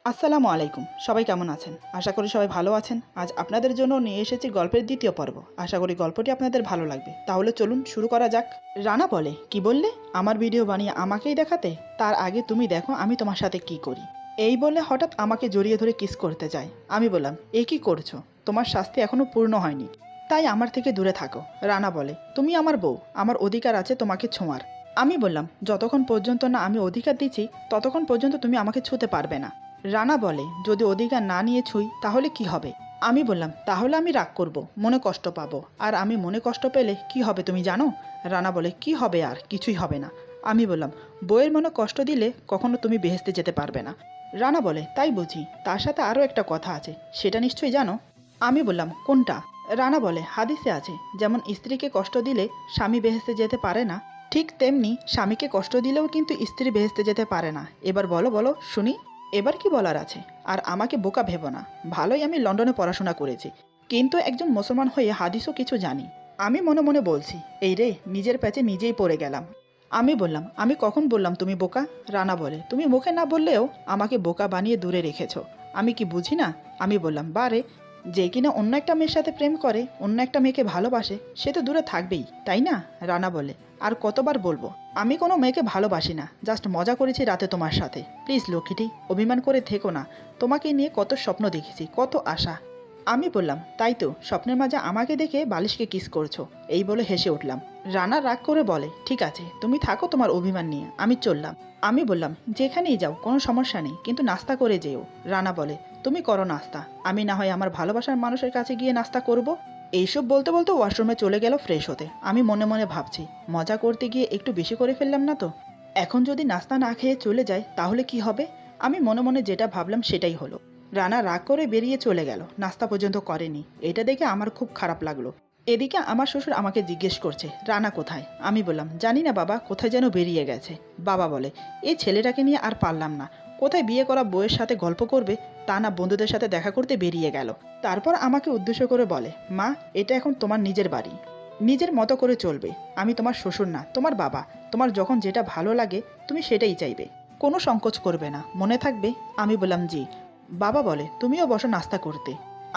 আসসালামু আলাইকুম। সবাই কেমন আছেন? আশা করি সবাই ভালো আছেন। আজ আপনাদের জন্য নিয়ে এসেছি গল্পের দ্বিতীয় পর্ব। আশা করি গল্পটি আপনাদের ভালো লাগবে। তাহলে চলুন শুরু করা যাক। রানা বলে, কি বললে? আমার ভিডিও বানিয়ে আমাকেই দেখাতে? তার আগে তুমি দেখো আমি তোমার সাথে কি করি। এই বলে হঠাৎ আমাকে জড়িয়ে ধরে কিস করতে যায়। আমি বললাম, এ কি করছো? তোমার শাস্তি এখনো পূর্ণ হয়নি, তাই আমার থেকে দূরে থাকো। রানা বলে, তুমি আমার বউ, আমার অধিকার আছে তোমাকে ছোঁয়ার। আমি বললাম, যতক্ষণ পর্যন্ত না আমি অধিকার দিচ্ছি ততক্ষণ পর্যন্ত তুমি আমাকে ছুঁতে পারবে না। রানা বলে, যদি অধিকার না নিয়ে ছুঁই তাহলে কি হবে? আমি বললাম, তাহলে আমি রাগ করব, মনে কষ্ট পাবো। আর আমি মনে কষ্ট পেলে কি হবে তুমি জানো? রানা বলে, কি হবে? আর কিছুই হবে না। আমি বললাম, বইয়ের মনে কষ্ট দিলে কখনো তুমি বেহেস্তে যেতে পারবে না। রানা বলে, তাই বুঝি? তার সাথে আরও একটা কথা আছে, সেটা নিশ্চয়ই জানো? আমি বললাম, কোনটা? রানা বলে, হাদিসে আছে, যেমন স্ত্রীকে কষ্ট দিলে স্বামী বেহেস্তে যেতে পারে না, ঠিক তেমনি স্বামীকে কষ্ট দিলেও কিন্তু স্ত্রী বেহেস্তে যেতে পারে না। এবার বলো বলো শুনি, এবার কি বলার আছে? আর আমাকে বোকা ভেবো না। ভালোই আমি লন্ডনে পড়াশোনা করেছি, কিন্তু একজন মুসলমান হয়ে হাদিসও কিছু জানি। আমি মনে মনে বলছি, এই রে, নিজের প্যাচে নিজেই পড়ে গেলাম। আমি বললাম, আমি কখন বললাম তুমি বোকা? রানা বলে, তুমি মুখে না বললেও আমাকে বোকা বানিয়ে দূরে রেখেছ। আমি কি বুঝি না? আমি বললাম, বারে, যে কিনা অন্য একটা মেয়ের সাথে প্রেম করে, অন্য একটা মেয়েকে ভালোবাসে, সে তো দূরে থাকবেই, তাই না? রানা বলে, আর কতবার বলবো, আমি কোনো মেয়েকে ভালোবাসি না, জাস্ট মজা করেছি রাতে তোমার সাথে। প্লিজ লক্ষ্মীটি, অভিমান করে থেকো না। তোমাকে নিয়ে কত স্বপ্ন দেখেছি, কত আশা। আমি বললাম, তাই তো, স্বপ্নের মাঝে আমাকে দেখে বালিশকে কিস করছো। এই বলে হেসে উঠলাম। রানা রাগ করে বলে, ঠিক আছে, তুমি থাকো তোমার অভিমান নিয়ে, আমি চললাম। আমি বললাম, যেখানেই যাও কোনো সমস্যা নেই, কিন্তু নাস্তা করে যেও। রানা বলে, তুমি করো নাস্তা, আমি না হয় আমার ভালোবাসার মানুষের কাছে গিয়ে নাস্তা করব। এইসব বলতে বলতে ওয়াশরুমে চলে গেল ফ্রেশ হতে। আমি মনে মনে ভাবছি, মজা করতে গিয়ে একটু বেশি করে ফেললাম না তো? এখন যদি নাস্তা না খেয়ে চলে যায় তাহলে কি হবে? আমি মনে মনে যেটা ভাবলাম সেটাই হলো। রানা রাগ করে বেরিয়ে চলে গেল, নাস্তা পর্যন্ত করেনি। এটা দেখে আমার খুব খারাপ লাগলো। এদিকে আমার শ্বশুর আমাকে জিজ্ঞেস করছে, রানা কোথায়? আমি বললাম, জানি না বাবা, কোথায় যেন বেরিয়ে গেছে। বাবা বলে, এই ছেলেটাকে নিয়ে আর পারলাম না। কোথায় বিয়ে করা বউয়ের সাথে গল্প করবে, তা না বন্ধুদের সাথে দেখা করতে বেরিয়ে গেল। তারপর আমাকে উদ্দেশ্য করে বলে, মা, এটা এখন তোমার নিজের বাড়ি, নিজের মতো করে চলবে। আমি তোমার শ্বশুর না, তোমার বাবা। তোমার যখন যেটা ভালো লাগে তুমি সেটাই চাইবে, কোনো সংকোচ করবে না, মনে থাকবে? আমি বললাম, জি। বাবা বলে, তুমিও বসো নাস্তা করতে।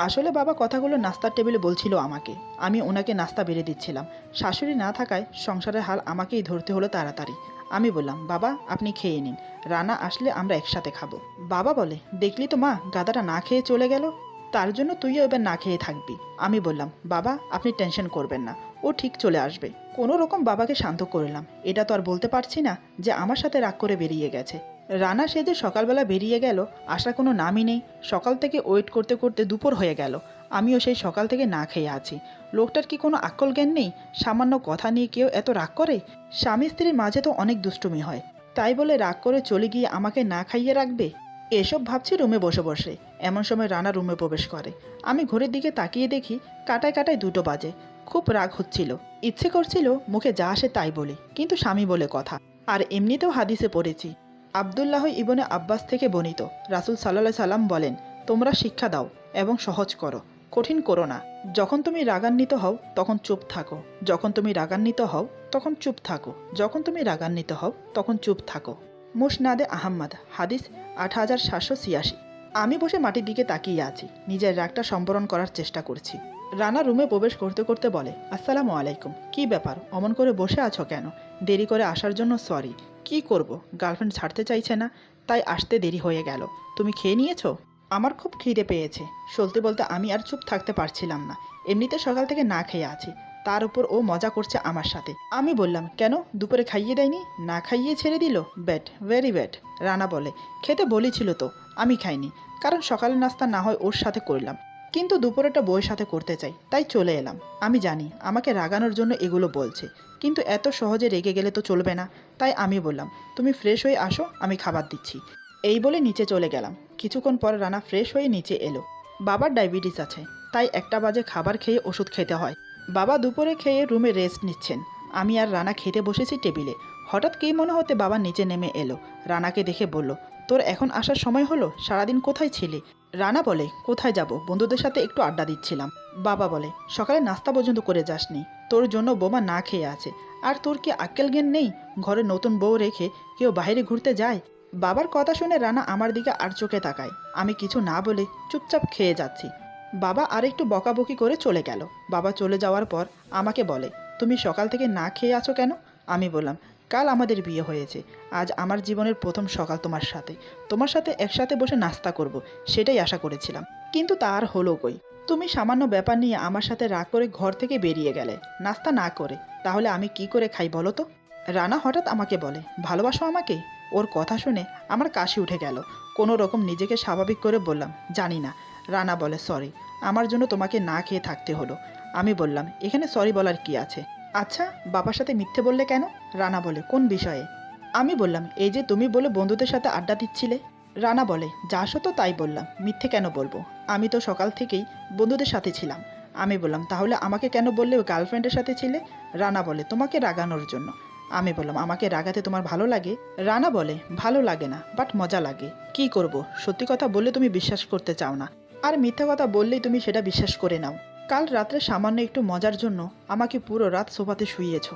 আসলে বাবা কথাগুলো নাস্তার টেবিলে বলছিল আমাকে, আমি ওনাকে নাস্তা বেড়ে দিচ্ছিলাম। শাশুড়ি না থাকায় সংসারের হাল আমাকেই ধরতে হলো তাড়াতাড়ি। আমি বললাম, বাবা আপনি খেয়ে নিন, রানা আসলে আমরা একসাথে খাবো। বাবা বলে, দেখলি তো মা, গাদাটা না খেয়ে চলে গেল, তার জন্য তুইও এবার না খেয়ে থাকবি। আমি বললাম, বাবা আপনি টেনশন করবেন না, ও ঠিক চলে আসবে। কোনো রকম বাবাকে শান্ত করলাম। এটা তো আর বলতে পারছি না যে আমার সাথে রাগ করে বেরিয়ে গেছে। রানা সে যে সকালবেলা বেরিয়ে গেল, আসার কোনো নামই নেই। সকাল থেকে ওয়েট করতে করতে দুপুর হয়ে গেল, আমিও সেই সকাল থেকে না খেয়ে আছি। লোকটার কি কোনো আকল জ্ঞান নেই? সামান্য কথা নিয়ে কেউ এত রাগ করে? স্বামী স্ত্রীর মাঝে তো অনেক দুষ্টুমি হয়, তাই বলে রাগ করে চলে গিয়ে আমাকে না খাইয়ে রাখবে? এসব ভাবছি রুমে বসে বসে। এমন সময় রানা রুমে প্রবেশ করে। আমি ঘড়ির দিকে তাকিয়ে দেখি কাটায় কাটায় 2টো বাজে। খুব রাগ হচ্ছিল, ইচ্ছে করছিল মুখে যা আসে তাই বলি, কিন্তু স্বামী বলে কথা। আর এমনিতেও হাদিসে পড়েছি, আব্দুল্লাহ ইবনে আব্বাস থেকে বর্ণিত, রাসূল সাল্লাল্লাহু সাল্লাম বলেন, তোমরা শিক্ষা দাও এবং সহজ করো, কঠিন করো না। যখন তুমি রাগান্বিত হও তখন চুপ থাকো, যখন তুমি রাগান্বিত হও তখন চুপ থাকো, যখন তুমি রাগান্বিত হও তখন চুপ থাকো। মুসনাদে আহম্মদ, হাদিস 8786। আমি বসে মাটির দিকে তাকিয়ে আছি, নিজের রাগটা সম্বরণ করার চেষ্টা করছি। রানা রুমে প্রবেশ করতে করতে বলে, আসসালামু আলাইকুম। কি ব্যাপার, অমন করে বসে আছো কেন? দেরি করে আসার জন্য সরি। কি করব, গার্লফ্রেন্ড ছাড়তে চাইছে না, তাই আসতে দেরি হয়ে গেল। তুমি খেয়ে নিয়েছো? আমার খুব খিদে পেয়েছে। সত্যি বলতে আমি আর চুপ থাকতে পারছিলাম না। এমনিতে সকাল থেকে না খেয়ে আছি, তার উপর ও মজা করছে আমার সাথে। আমি বললাম, কেন, দুপুরে খাইয়ে দেয়নি? না খাইয়ে ছেড়ে দিল? Bad, very bad. রানা বলে, খেতে বলেছিল তো, আমি খাইনি, কারণ সকালের নাস্তা না হয় ওর সাথে করলাম, কিন্তু দুপুরেটা বউয়ের সাথে করতে চাই, তাই চলে এলাম। আমি জানি আমাকে রাগানোর জন্য এগুলো বলছে, কিন্তু এত সহজে রেগে গেলে তো চলবে না। তাই আমি বললাম, তুমি ফ্রেশ হয়ে আসো, আমি খাবার দিচ্ছি। এই বলে নিচে চলে গেলাম। কিছুক্ষণ পর রানা ফ্রেশ হয়ে নিচে এলো। বাবার ডায়াবেটিস আছে, তাই 1টা বাজে খাবার খেয়ে ওষুধ খেতে হয়। বাবা দুপুরে খেয়ে রুমে রেস্ট নিচ্ছেন। আমি আর রানা খেতে বসেছি টেবিলে। হঠাৎ কী মনে হতে বাবা নিচে নেমে এলো। রানাকে দেখে বলল, তোর এখন আসার সময় হলো? সারাদিন কোথায় ছিলি? রানা বলে, কোথায় যাব, বন্ধুদের সাথে একটু আড্ডা দিচ্ছিলাম। বাবা বলে, সকালে নাস্তা পর্যন্ত করে যাসনি? তোর জন্য বোমা না খেয়ে আছে। আর তোর কি আক্কেল জ্ঞান নেই? ঘরে নতুন বউ রেখে কেউ বাইরে ঘুরতে যায়? বাবার কথা শুনে রানা আমার দিকে আর চোখে তাকায়। আমি কিছু না বলে চুপচাপ খেয়ে যাচ্ছি। বাবা আরেকটু বকাবকি করে চলে গেল। বাবা চলে যাওয়ার পর আমাকে বলে, তুমি সকাল থেকে না খেয়ে আছো কেন? আমি বললাম, কাল আমাদের বিয়ে হয়েছে, আজ আমার জীবনের প্রথম সকাল তোমার সাথে একসাথে বসে নাস্তা করব, সেটাই আশা করেছিলাম, কিন্তু তা আর হলো কই। তুমি সামান্য ব্যাপার নিয়ে আমার সাথে রাগ করে ঘর থেকে বেরিয়ে গেলে নাস্তা না করে। তাহলে আমি কি করে খাই বলো তো? রানা হঠাৎ আমাকে বলে, ভালোবাসো আমাকে? ওর কথা শুনে আমার কাশি উঠে গেল। কোনো রকম নিজেকে স্বাভাবিক করে বললাম, জানি না। রানা বলে, সরি, আমার জন্য তোমাকে না খেয়ে থাকতে হলো। আমি বললাম, এখানে সরি বলার কি আছে? আচ্ছা, বাবার সাথে মিথ্যে বললে কেন? রানা বলে, কোন বিষয়ে? আমি বললাম, এই যে তুমি বলে বন্ধুদের সাথে আড্ডা দিচ্ছিলে। রানা বলে, যা সত্য তাই বললাম, মিথ্যে কেন বলবো? আমি তো সকাল থেকেই বন্ধুদের সাথে ছিলাম। আমি বললাম, তাহলে আমাকে কেন বললে গার্লফ্রেন্ডের সাথে ছিলে? রানা বলে, তোমাকে রাগানোর জন্য। আমি বললাম, আমাকে রাগাতে তোমার ভালো লাগে? রানা বলে, ভালো লাগে না, বাট মজা লাগে। কি করব, সত্যি কথা বললে তুমি বিশ্বাস করতে চাও না, আর মিথ্যা কথা বললেই তুমি সেটা বিশ্বাস করে নাও। কাল রাত্রে সামান্য একটু মজার জন্য আমাকে পুরো রাত সোফাতে শুইয়েছ।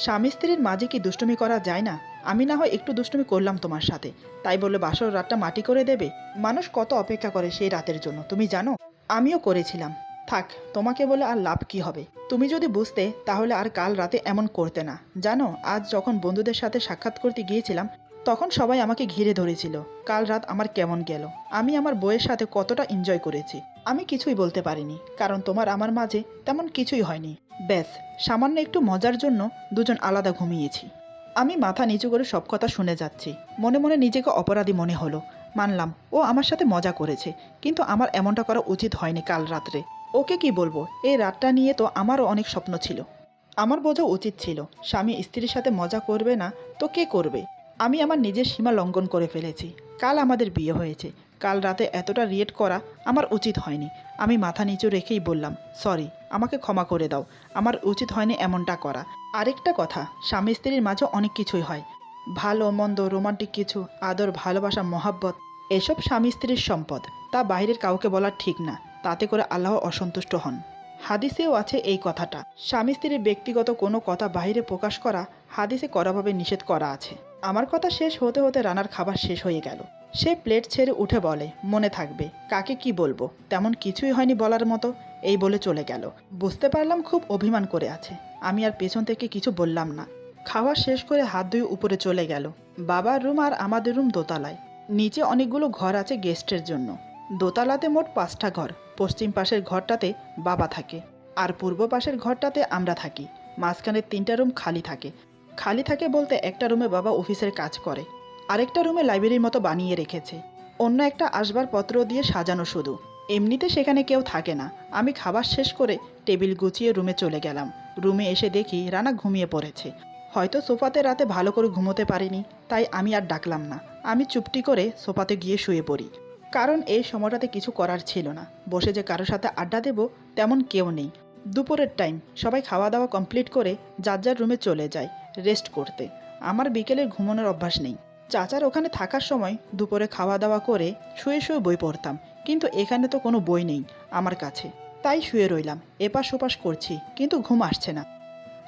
স্বামী স্ত্রীর মাঝে কি দুষ্টুমি করা যায় না? আমি না হয় একটু দুষ্টুমি করলাম তোমার সাথে, তাই বলে বাসর রাতটা মাটি করে দেবে? মানুষ কত অপেক্ষা করে সেই রাতের জন্য, তুমি জানো? আমিও করেছিলাম। থাক, তোমাকে বলে আর লাভ কি হবে? তুমি যদি বুঝতে তাহলে আর কাল রাতে এমন করতে না। জানো, আজ যখন বন্ধুদের সাথে সাক্ষাৎ করতে গিয়েছিলাম তখন সবাই আমাকে ঘিরে ধরেছিল। কাল রাত আমার কেমন গেল, আমি আমার বউয়ের সাথে কতটা এনজয় করেছি, আমি কিছুই বলতে পারিনি, কারণ তোমার আমার মাঝে তেমন কিছুই হয়নি। ব্যাস, সামান্য একটু মজার জন্য দুজন আলাদা ঘুমিয়েছি। আমি মাথা নিচু করে সব কথা শুনে যাচ্ছি। মনে মনে নিজেকে অপরাধী মনে হলো। মানলাম, ও আমার সাথে মজা করেছে, কিন্তু আমার এমনটা করা উচিত হয়নি কাল রাত্রে। ওকে কি বলবো, এই রাতটা নিয়ে তো আমারও অনেক স্বপ্ন ছিল। আমার বোঝা উচিত ছিল, স্বামী স্ত্রীর সাথে মজা করবে না তো কে করবে? আমি আমার নিজের সীমা লঙ্ঘন করে ফেলেছি। কাল আমাদের বিয়ে হয়েছে, কাল রাতে এতটা রিয়েক্ট করা আমার উচিত হয়নি। আমি মাথা নিচু রেখেই বললাম, সরি, আমাকে ক্ষমা করে দাও, আমার উচিত হয়নি এমনটা করা। আরেকটা কথা, স্বামী স্ত্রীর মাঝে অনেক কিছুই হয়, ভালো মন্দ, রোমান্টিক কিছু, আদর, ভালোবাসা, মহাব্বত, এসব স্বামী স্ত্রীর সম্পদ, তা বাইরের কাউকে বলা ঠিক না, তাতে করে আল্লাহ অসন্তুষ্ট হন। হাদিসেও আছে এই কথাটা, স্বামী স্ত্রীর ব্যক্তিগত কোনো কথা বাইরে প্রকাশ করা হাদিসে কড়াভাবে নিষেধ করা আছে। আমার কথা শেষ হতে হতে রানার খাবার শেষ হয়ে গেল। সে প্লেট ছেড়ে উঠে বলে, মনে থাকবে, কাকে কি বলবো, তেমন কিছুই হয়নি বলার মতো, এই বলে চলে গেল। বুঝতে পারলাম খুব অভিমান করে আছে। আমি আর পেছন থেকে কিছু বললাম না। খাওয়া শেষ করে হাত ধুয়ে উপরে চলে গেল। বাবার রুম আর আমাদের রুম দোতলায়। নিচে অনেকগুলো ঘর আছে গেস্টের জন্য। দোতলাতে মোট 5টা ঘর। পশ্চিম পাশের ঘরটাতে বাবা থাকে, আর পূর্ব পাশের ঘরটাতে আমরা থাকি। মাঝখানের 3টা রুম খালি থাকে। খালি থাকে বলতে, একটা রুমে বাবা অফিসের কাজ করে, আরেকটা রুমে লাইব্রেরির মতো বানিয়ে রেখেছে, অন্য একটা আসবাবপত্র দিয়ে সাজানো শুধু। এমনিতে সেখানে কেউ থাকে না। আমি খাবার শেষ করে টেবিল গুছিয়ে রুমে চলে গেলাম। রুমে এসে দেখি রানা ঘুমিয়ে পড়েছে। হয়তো সোফাতে রাতে ভালো করে ঘুমোতে পারিনি, তাই আমি আর ডাকলাম না। আমি চুপটি করে সোফাতে গিয়ে শুয়ে পড়ি, কারণ এই সময়টাতে কিছু করার ছিল না। বসে যে কারোর সাথে আড্ডা দেব তেমন কেউ নেই। দুপুরের টাইম, সবাই খাওয়া দাওয়া কমপ্লিট করে যার যার রুমে চলে যায় রেস্ট করতে। আমার বিকেলের ঘুমানোর অভ্যাস নেই। চাচার ওখানে থাকার সময় দুপুরে খাওয়া দাওয়া করে শুয়ে শুয়ে বই পড়তাম, কিন্তু এখানে তো কোনো বই নেই আমার কাছে, তাই শুয়ে রইলাম। এপাশ ওপাশ করছি, কিন্তু ঘুম আসছে না।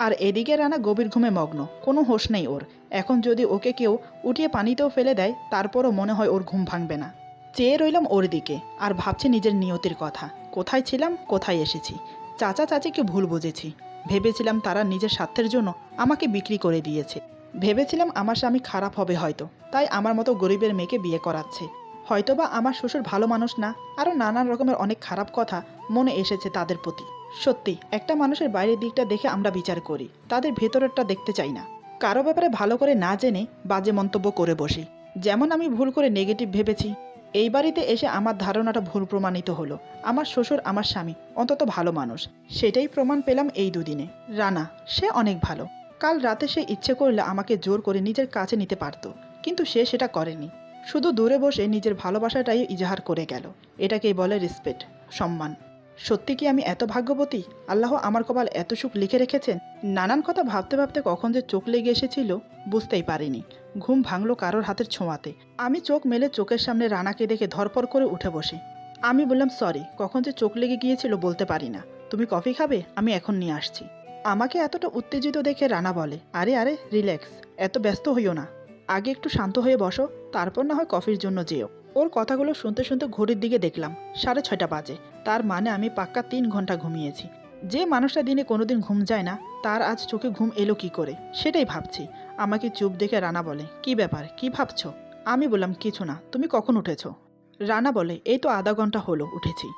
আর এদিকে রানা গভীর ঘুমে মগ্ন, কোনো হোশ নেই ওর। এখন যদি ওকে কেউ উঠিয়ে পানিতেও ফেলে দেয় তারপরও মনে হয় ওর ঘুম ভাঙবে না। চেয়ে রইলাম ওর দিকে, আর ভাবছি নিজের নিয়তির কথা, কোথায় ছিলাম, কোথায় এসেছি। চাচা চাচিকে ভুল বুঝেছি। ভেবেছিলাম তারা নিজের স্বার্থের জন্য আমাকে বিক্রি করে দিয়েছে। ভেবেছিলাম আমার স্বামী খারাপ হবে হয়তো, তাই আমার মতো গরিবের মেয়েকে বিয়ে করাচ্ছে। হয়তোবা আমার শ্বশুর ভালো মানুষ না, আরও নানান রকমের অনেক খারাপ কথা মনে এসেছে তাদের প্রতি। সত্যি, একটা মানুষের বাইরের দিকটা দেখে আমরা বিচার করি, তাদের ভেতরেরটা দেখতে চাই না। কারো ব্যাপারে ভালো করে না জেনে বাজে মন্তব্য করে বসি। যেমন আমি ভুল করে নেগেটিভ ভেবেছি। এই বাড়িতে এসে আমার ধারণাটা ভুল প্রমাণিত হলো। আমার শ্বশুর, আমার স্বামী অন্তত ভালো মানুষ, সেটাই প্রমাণ পেলাম এই দুদিনে। রানা, সে অনেক ভালো। কাল রাতে সে ইচ্ছে করলে আমাকে জোর করে নিজের কাছে নিতে পারত, কিন্তু সে সেটা করেনি। শুধু দূরে বসে নিজের ভালোবাসাটাই ইজাহার করে গেল। এটাকেই বলে রেসপেক্ট, সম্মান। সত্যি কি আমি এত ভাগ্যবতী? আল্লাহ আমার কপাল এত সুখ লিখে রেখেছেন। নানান কথা ভাবতে ভাবতে কখন যে চোখ লেগে এসেছিল বুঝতেই পারিনি। ঘুম ভাঙলো কারোর হাতের ছোঁয়াতে। আমি চোখ মেলে চোখের সামনে রানাকে দেখে ধরপড় করে উঠে বসি। আমি বললাম, সরি, কখন যে চোখ লেগে গিয়েছিল বলতে পারি না। তুমি কফি খাবে? আমি এখন নিয়ে আসছি। আমাকে এতটা উত্তেজিত দেখে রানা বলে, আরে আরে রিল্যাক্স, এত ব্যস্ত হইও না। আগে একটু শান্ত হয়ে বসো, তারপর না হয় কফির জন্য যেও। ওর কথাগুলো শুনতে শুনতে ঘড়ির দিকে দেখলাম 6:30 বাজে। তার মানে আমি পাক্কা 3 ঘন্টা ঘুমিয়েছি। যে মানুষটা দিনে কোনোদিন ঘুম যায় না, তার আজ চোখে ঘুম এলো কি করে, সেটাই ভাবছি। আমাকে চুপ দেখে রানা বলে, কি ব্যাপার, কি ভাবছো? আমি বললাম, কিছু না। তুমি কখন উঠেছো? রানা বলে, এই তো আধা ঘন্টা হলো উঠেছি।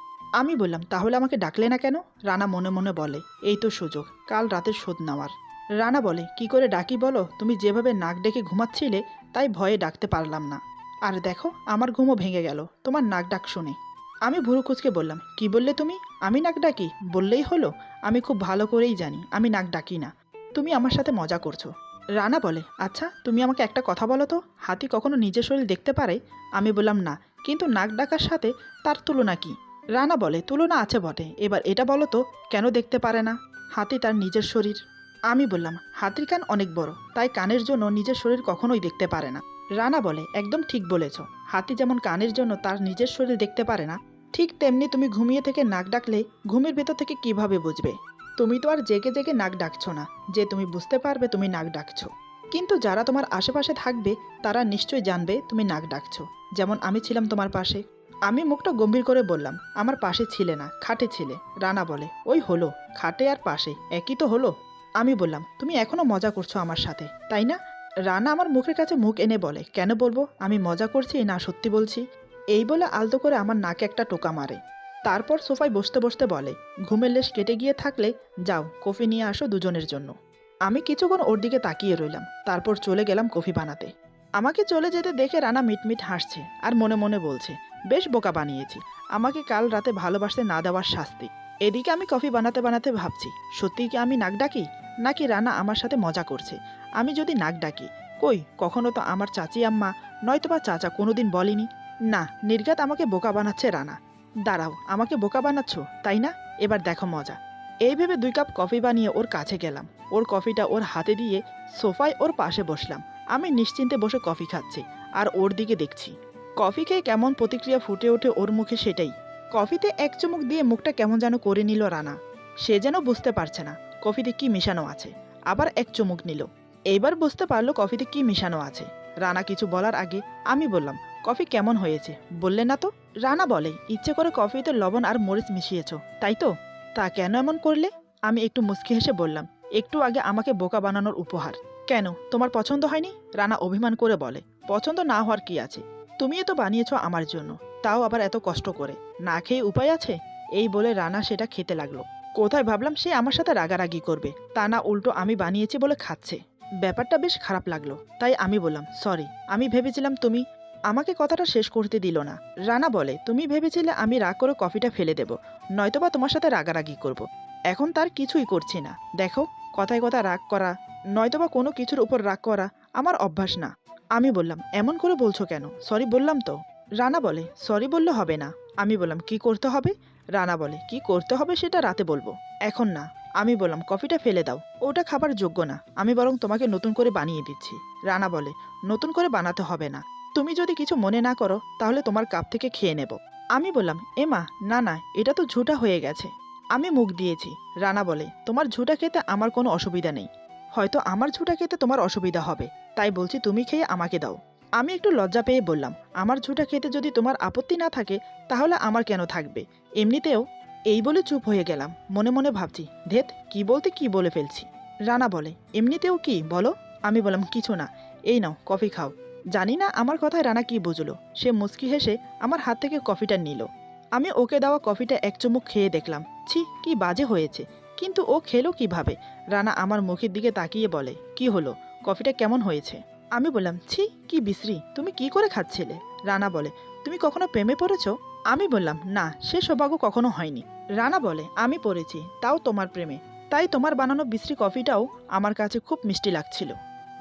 আমি বললাম, তাহলে আমাকে ডাকলে না কেন? রানা মনে মনে বলে, এই তো সুযোগ কাল রাতের শোধ নেওয়ার। রানা বলে, কি করে ডাকি বলো? তুমি যেভাবে নাক ডেকে ঘুমাচ্ছিলে, তাই ভয়ে ডাকতে পারলাম না। আর দেখো, আমার ঘুমও ভেঙে গেল তোমার নাক ডাক শুনে। আমি ভুরু কুচকে বললাম, কি বললে তুমি? আমি নাক ডাকি? বললেই হলো। আমি খুব ভালো করেই জানি আমি নাক ডাকি না। তুমি আমার সাথে মজা করছো। রানা বলে, আচ্ছা তুমি আমাকে একটা কথা বলো তো, হাতি কখনো নিজের শরীর দেখতে পারে? আমি বললাম, না, কিন্তু নাক ডাকার সাথে তার তুলনা কি? রানা বলে, তুলনা আছে বটে, এবার এটা বলো তো, কেন দেখতে পারে না হাতি তার নিজের শরীর? আমি বললাম, হাতির কান অনেক বড়, তাই কানের জন্য নিজের শরীর কখনোই দেখতে পারে না। রানা বলে, একদম ঠিক বলেছ। হাতি যেমন কানের জন্য তার নিজের শরীর দেখতে পারে না, ঠিক তেমনি তুমি ঘুমিয়ে থেকে নাক ডাকলে ঘুমের ভেতর থেকে কিভাবে বুঝবে? তুমি তো আর জেগে জেগে নাক ডাকছো না যে তুমি বুঝতে পারবে তুমি নাক ডাকছো। কিন্তু যারা তোমার আশেপাশে থাকবে তারা নিশ্চয়ই জানবে তুমি নাক ডাকছো। যেমন আমি ছিলাম তোমার পাশে। আমি মুখটা গম্ভীর করে বললাম, আমার পাশে ছিলে না, খাটে ছিলে। রানা বলে, ওই হলো, খাটে আর পাশে একই তো হলো। আমি বললাম, তুমি এখনো মজা করছো আমার সাথে, তাই না? রানা আমার মুখের কাছে মুখ এনে বলে, কেন বলবো? আমি মজা করছি না সত্যি বলছি? এই বলে আলতো করে আমার নাকে একটা টোকা মারে। তারপর সোফায় বসতে বসতে বলে, ঘুমের লেশ কেটে গিয়ে থাকলে যাও কফি নিয়ে আসো দুজনের জন্য। আমি কিছুক্ষণ ওর দিকে তাকিয়ে রইলাম, তারপর চলে গেলাম কফি বানাতে। আমাকে চলে যেতে দেখে রানা মিটমিট হাসছে আর মনে মনে বলছে, বেশ বোকা বানিয়েছি, আমাকে কাল রাতে ভালোবাসতে না দেওয়ার শাস্তি। এদিকে আমি কফি বানাতে বানাতে ভাবছি, সত্যিই কি আমি নাক ডাকি, নাকি রানা আমার সাথে মজা করছে? আমি যদি নাক ডাকি, কই কখনো তো আমার চাচি আম্মা নয়তোবা চাচা কোনোদিন বলেনি। না, নির্ঘাত আমাকে বোকা বানাচ্ছে রানা। দাঁড়াও, আমাকে বোকা বানাচ্ছ তাই না? এবার দেখো মজা। এই ভেবে 2 কাপ কফি বানিয়ে ওর কাছে গেলাম, ওর কফিটা ওর হাতে দিয়ে সোফায় ওর পাশে বসলাম। আমি নিশ্চিন্তে বসে কফি খাচ্ছি আর ওর দিকে দেখছি। কফি খেয়ে কেমন প্রতিক্রিয়া ফুটে ওঠে ওর মুখে সেটাই। কফিতে এক চুমুক দিয়ে মুখটা কেমন যেন করে নিল রানা। সে যেন বুঝতে পারছে না কফিতে কি মিশানো আছে। আবার এক চুমুক নিল। এইবার বুঝতে পারলো কফিতে কি মিশানো আছে। রানা কিছু বলার আগে আমি বললাম, কফি কেমন হয়েছে বললে না তো? রানা বলে, ইচ্ছে করে কফিতে লবণ আর মরিচ মিশিয়েছো তাই তো? তা কেন এমন করলে? আমি একটু মুচকি হেসে বললাম, একটু আগে আমাকে বোকা বানানোর উপহার। কেন, তোমার পছন্দ হয়নি? রানা অভিমান করে বলে, পছন্দ না হওয়ার কি আছে? তুমিই তো বানিয়েছো আমার জন্য, তাও আবার এত কষ্ট করে। না খেয়ে উপায় আছে? এই বলে রানা সেটা খেতে লাগলো। কোথায় ভাবলাম সে আমার সাথে রাগারাগি করবে, তা না উল্টো আমি বানিয়েছি বলে খাচ্ছে। ব্যাপারটা বেশ খারাপ লাগলো, তাই আমি বললাম, সরি, আমি ভেবেছিলাম তুমি। আমাকে কথাটা শেষ করতে দিল না। রানা বলে, তুমি ভেবেছিলে আমি রাগ করে কফিটা ফেলে দেব, নয়তোবা তোমার সাথে রাগারাগি করব। এখন তার কিছুই করছি না। দেখো, কথায় কথা রাগ করা, নয়তোবা কোনো কিছুর উপর রাগ করা আমার অভ্যাস না। আমি বললাম, এমন করে বলছো কেন? সরি বললাম তো। রানা বলে, সরি বললে হবে না। আমি বললাম, কি করতে হবে? রানা বলে, কি করতে হবে সেটা রাতে বলবো, এখন না। আমি বললাম, কফিটা ফেলে দাও, ওটা খাবার যোগ্য না, আমি বরং তোমাকে নতুন করে বানিয়ে দিচ্ছি। রানা বলে, নতুন করে বানাতে হবে না, তুমি যদি কিছু মনে না করো তাহলে তোমার কাপ থেকে খেয়ে নেব। আমি বললাম, এমা, না না, এটা তো ঝুটা হয়ে গেছে। আমি মুখ দিয়েছি। রানা বলে, তোমার ঝুটা খেতে আমার কোনো অসুবিধা নেই, হয়তো আমার ঝুটা খেতে তোমার অসুবিধা হবে, তাই বলছি তুমি খেয়ে আমাকে দাও। আমি একটু লজ্জা পেয়ে বললাম, আমার ঝুটা খেতে যদি তোমার আপত্তি না থাকে তাহলে আমার কেন থাকবে? এমনিতেও। এই বলে চুপ হয়ে গেলাম, মনে মনে ভাবছি, ধেত, কি বলতে কি বলে ফেলছি। রানা বলে, এমনিতেও কি বলো? আমি বললাম, কিছু না, এই নাও কফি খাও। জানি না আমার কথায় রানা কি বুঝলো, সে মুচকি হেসে আমার হাত থেকে কফিটা নিল। আমি ওকে দেওয়া কফিটা এক চুমুক খেয়ে দেখলাম, ছি, কি বাজে হয়েছে। কিন্তু ও খেলো কিভাবে? রানা আমার মুখের দিকে তাকিয়ে বলে, কি হলো, কফিটা কেমন হয়েছে? আমি বললাম, ছি, কি বিশ্রী, তুমি কি করে খাচ্ছিলে? রানা বলে, তুমি কখনো প্রেমে পড়েছো? আমি বললাম, না, সে সৌভাগ্য কখনো হয়নি। রানা বলে, আমি পড়েছি, তাও তোমার প্রেমে, তাই তোমার বানানো বিশ্রী কফিটাও আমার কাছে খুব মিষ্টি লাগছিল।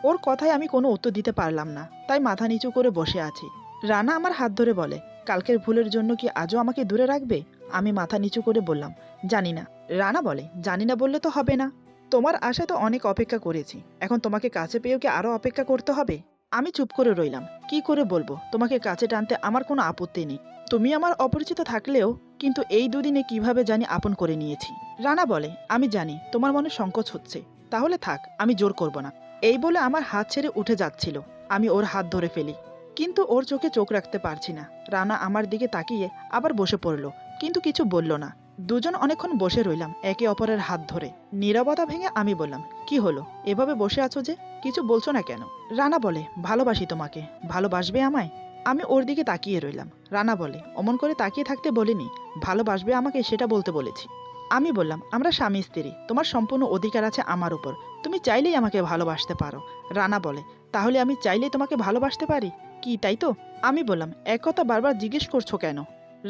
ওর কথায় আমি কোনো উত্তর দিতে পারলাম না, তাই মাথা নিচু করে বসে আছি। রানা আমার হাত ধরে বলে, কালকের ভুলের জন্য কি আজও আমাকে দূরে রাখবে? আমি মাথা নিচু করে বললাম, জানি না। রানা বলে, জানি না বললে তো হবে না, তোমার আশায় তো অনেক অপেক্ষা করেছি, এখন তোমাকে কাছে পেয়েও কি আরও অপেক্ষা করতে হবে? আমি চুপ করে রইলাম। কি করে বলবো, তোমাকে কাছে টানতে আমার কোনো আপত্তি নেই, তুমি আমার অপরিচিত থাকলেও কিন্তু এই দুদিনে কিভাবে জানি আপন করে নিয়েছি। রানা বলে, আমি জানি তোমার মনে সংকোচ হচ্ছে, তাহলে থাক, আমি জোর করব না। এই বলে আমার হাত ছেড়ে উঠে যাচ্ছিল, আমি ওর হাত ধরে ফেলি, কিন্তু ওর চোখে চোখ রাখতে পারছি না। রানা আমার দিকে তাকিয়ে আবার বসে পড়ল, কিন্তু কিছু বলল না। দুজন অনেকক্ষণ বসে রইলাম একে অপরের হাত ধরে। নীরবতা ভেঙে আমি বললাম, কি হলো, এভাবে বসে আছো যে, কিছু বলছো না কেন? রানা বলে, ভালোবাসি তোমাকে, ভালোবাসবে আমায়? আমি ওর দিকে তাকিয়ে রইলাম। রানা বলে, অমন করে তাকিয়ে থাকতে বলিনি, ভালোবাসবে আমাকে সেটা বলতে বলেছি। আমি বললাম, আমরা স্বামী স্ত্রী, তোমার সম্পূর্ণ অধিকার আছে আমার উপর, তুমি চাইলেই আমাকে ভালোবাসতে পারো। রানা বলে, তাহলে আমি চাইলেই তোমাকে ভালোবাসতে পারি কি, তাই তো? আমি বললাম, এক কথা বারবার জিজ্ঞেস করছো কেন?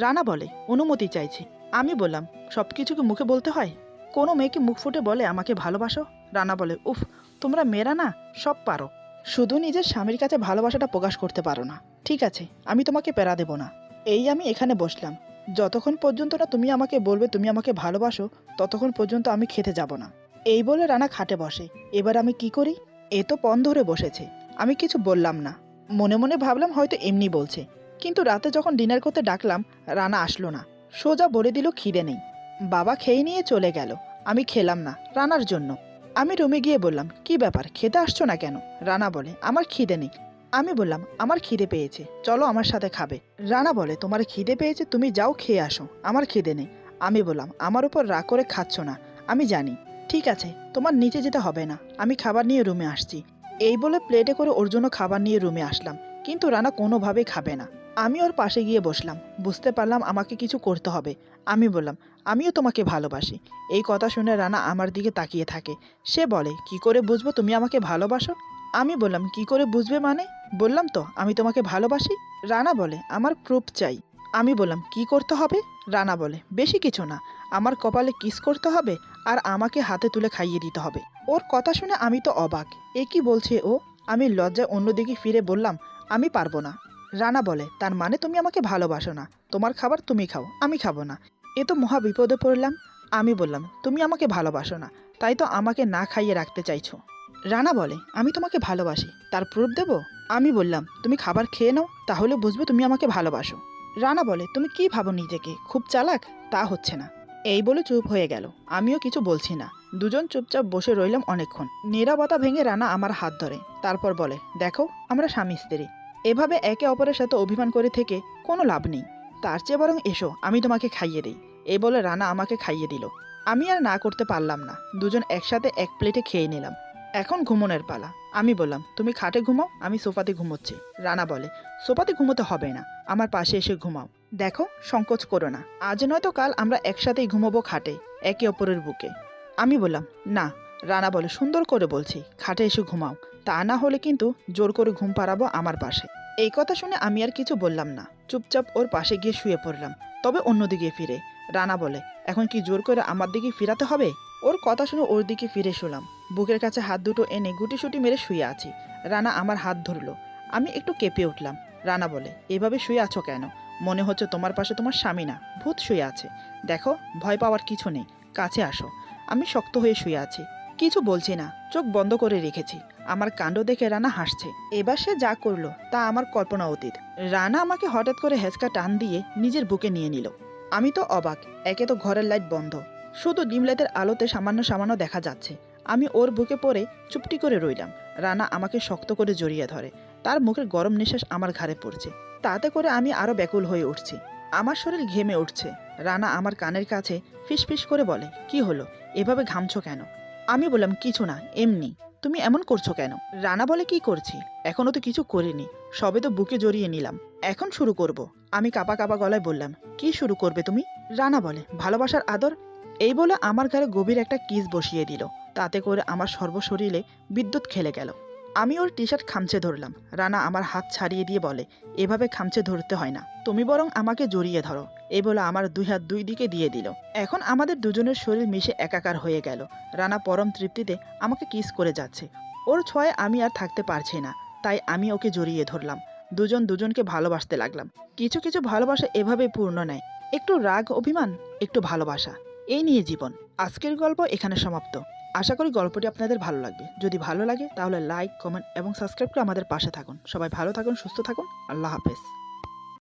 রানা বলে, অনুমতি চাইছি। আমি বললাম, সব কিছু কি মুখে বলতে হয়? কোনো মেয়েকে মুখ ফুটে বলে আমাকে ভালোবাসো? রানা বলে, উফ, তোমরা মেয়েরা না সব পারো, শুধু নিজের স্বামীর কাছে ভালোবাসাটা প্রকাশ করতে পারো না। ঠিক আছে, আমি তোমাকে পেরা দেব না। এই আমি এখানে বসলাম, যতক্ষণ পর্যন্ত না তুমি আমাকে বলবে তুমি আমাকে ভালোবাসো, ততক্ষণ পর্যন্ত আমি খেতে যাব না। এই বলে রানা খাটে বসে। এবার আমি কি করি? এ তো পণ ধরে বসেছে, আমি কিছু বললাম না। মনে মনে ভাবলাম হয়তো এমনি বলছে, কিন্তু রাতে যখন ডিনার করতে ডাকলাম, রানা আসলো না। সোজা বলে দিল খিদে নেই। বাবা খেয়ে নিয়ে চলে গেল। আমি খেলাম না, রানার জন্য। আমি রুমে গিয়ে বললাম, কি ব্যাপার, খেতে আসছো না কেন? রানা বলে, আমার খিদে নেই। আমি বললাম, আমার খিদে পেয়েছে, চলো আমার সাথে খাবে। রানা বলে, তোমার খিদে পেয়েছে, তুমি যাও খেয়ে আসো, আমার খিদে নেই। আমি বললাম, আমার উপর রাগ করে খাচ্ছ না, আমি জানি। ঠিক আছে, তোমার নিচে যেতে হবে না, আমি খাবার নিয়ে রুমে আসছি। এই বলে প্লেটে করে ওর জন্য খাবার নিয়ে রুমে আসলাম, কিন্তু রানা কোনোভাবেই খাবে না। আমি ওর পাশে গিয়ে বসলাম, বুঝতে পারলাম আমাকে কিছু করতে হবে। আমি বললাম, আমিও তোমাকে ভালোবাসি। এই কথা শুনে রানা আমার দিকে তাকিয়ে থাকে। সে বলে, কি করে বুঝবো তুমি আমাকে ভালোবাসো? আমি বললাম, কি করে বুঝবে মানে? বললাম তো আমি তোমাকে ভালোবাসি। রানা বলে, আমার প্রুফ চাই। আমি বললাম, কি করতে হবে? রানা বলে, বেশি কিছু না, আমার কপালে কিস করতে হবে আর আমাকে হাতে তুলে খাইয়ে দিতে হবে। ওর কথা শুনে আমি তো অবাক, এ কি বলছে ও? আমি লজ্জায় অন্যদিকে ফিরে বললাম, আমি পারবো না। রানা বলে, তার মানে তুমি আমাকে ভালোবাসো না, তোমার খাবার তুমি খাও, আমি খাবো না। এ তো মহা বিপদে পড়লাম। আমি বললাম, তুমি আমাকে ভালোবাসো না, তাই তো আমাকে না খাইয়ে রাখতে চাইছো। রানা বলে, আমি তোমাকে ভালোবাসি, তার প্রুফ দেব? আমি বললাম, তুমি খাবার খেয়ে নাও, তাহলে বুঝবে তুমি আমাকে ভালোবাসো। রানা বলে, তুমি কি ভাবো নিজেকে খুব চালাক? তা হচ্ছে না। এই বলে চুপ হয়ে গেল। আমিও কিছু বলছি না। দুজন চুপচাপ বসে রইলাম অনেকক্ষণ। নীরবতা ভেঙে রানা আমার হাত ধরে, তারপর বলে, দেখো, আমরা স্বামী স্ত্রী, এভাবে একে অপরের সাথে অভিমান করে থেকে কোনো লাভ নেই। তার চেয়ে বরং এসো, আমি তোমাকে খাইয়ে দিই। এই বলে রানা আমাকে খাইয়ে দিল। আমি আর না করতে পারলাম না, দুজন একসাথে এক প্লেটে খেয়ে নিলাম। এখন ঘুমোনোর পালা। আমি বললাম, তুমি খাটে ঘুমাও, আমি সোফাতে ঘুমোচ্ছি। রানা বলে, সোফাতে ঘুমোতে হবে না, আমার পাশে এসে ঘুমাও। দেখো, সংকোচ করো না, আজ নয়তো কাল আমরা একসাথেই ঘুমোবো খাটে, একে অপরের বুকে। আমি বললাম, না। রানা বলে, সুন্দর করে বলছি, খাটে এসে ঘুমাও, তা না হলে কিন্তু জোর করে ঘুম পাড়াবো আমার পাশে। এই কথা শুনে আমি আর কিছু বললাম না, চুপচাপ ওর পাশে গিয়ে শুয়ে পড়লাম, তবে অন্যদিকে ফিরে। রানা বলে, এখন কি জোর করে আমার দিকে ফিরাতে হবে? ওর কথা শুনে ওর দিকে ফিরে শুলাম। বুকের কাছে হাত দুটো এনে গুটিসুটি মেরে শুয়ে আছি। রানা আমার হাত ধরলো। আমি একটু কেঁপে উঠলাম। রানা বলে, এভাবে শুয়ে আছো কেন? মনে হচ্ছে তোমার পাশে তোমার স্বামী না, ভূত শুয়ে আছে। দেখো, ভয় পাওয়ার কিছু নেই, কাছে আসো। আমি শক্ত হয়ে শুয়ে আছি, কিছু বলছি না, চোখ বন্ধ করে রেখেছি। আমার কাণ্ড দেখে রানা হাসছে। এবার সে যা করলো তা আমার কল্পনা অতীত। রানা আমাকে হঠাৎ করে হেঁচকা টান দিয়ে নিজের বুকে নিয়ে নিল। আমি তো অবাক, একে তো ঘরের লাইট বন্ধ, শুধু ডিম লাইটের আলোতে সামান্য সামান্য দেখা যাচ্ছে। আমি ওর বুকে পড়ে চুপটি করে রইলাম। রানা আমাকে শক্ত করে জড়িয়ে ধরে, তার মুখের গরম নিঃশ্বাস আমার ঘাড়ে পড়ছে। তাতে করে আমি আরো ব্যাকুল হয়ে উঠছি, আমার শরীর ঘেমে উঠছে। রানা আমার কানের কাছে ফিসফিস করে বলে, কি হলো, এভাবে ঘামছো কেন? আমি বললাম, কিছু না, এমনি। তুমি এমন করছো কেন? রানা বলে, কি করছি? এখনো তো কিছু করিনি, সবে তো বুকে জড়িয়ে নিলাম, এখন শুরু করব। আমি কাপা কাপা গলায় বললাম, কি শুরু করবে তুমি? রানা বলে, ভালোবাসার আদর। এই বলে আমার গালে গভীর একটা কিস বসিয়ে দিল, তাতে করে আমার সর্বশরীরে বিদ্যুৎ খেলে গেল। আমি ওর টি শার্ট খামচে ধরলাম। রানা আমার হাত ছাড়িয়ে দিয়ে বলে, এভাবে খামচে ধরতে হয় না, তুমি বরং আমাকে জড়িয়ে ধরো। এই বলে আমার দুই হাত দুই দিকে দিয়ে দিল। এখন আমাদের দুজনের শরীর মিশে একাকার হয়ে গেল। রানা পরম তৃপ্তিতে আমাকে কিস করে যাচ্ছে। ওর ছোঁয়ায় আমি আর থাকতে পারছি না, তাই আমি ওকে জড়িয়ে ধরলাম। দুজন দুজনকে ভালোবাসতে লাগলাম। কিছু কিছু ভালোবাসা এভাবে পূর্ণ নেয়, একটু রাগ অভিমান, একটু ভালোবাসা, এই নিয়ে জীবন। আজকের গল্প এখানে সমাপ্ত। আশা করি গল্পটি আপনাদের ভালো লাগবে। যদি ভালো লাগে তাহলে লাইক, কমেন্ট এবং সাবস্ক্রাইব করে আমাদের পাশে থাকুন। সবাই ভালো থাকুন, সুস্থ থাকুন। আল্লাহ হাফেজ।